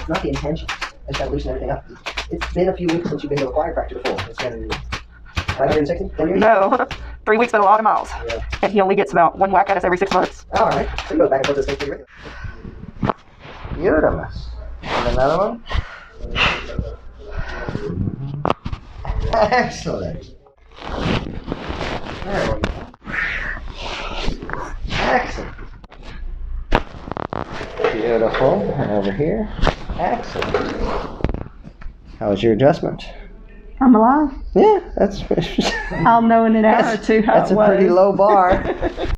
That's not the intention. I just gotta loosen everything up. It's been a few weeks since you've been to a chiropractor before. It's been 560? 10 years? No, 3 weeks but a lot of miles. Yeah. And he only gets about 1 whack at us every 6 months. Alright. So you go back and forth this thing pretty regular. Beautiful. And another one. Excellent. There we go. Excellent. Beautiful. And over here. Excellent. How was your adjustment? I'm alive. Yeah, that's I'll know in an hour or two how that's it a was. pretty low bar.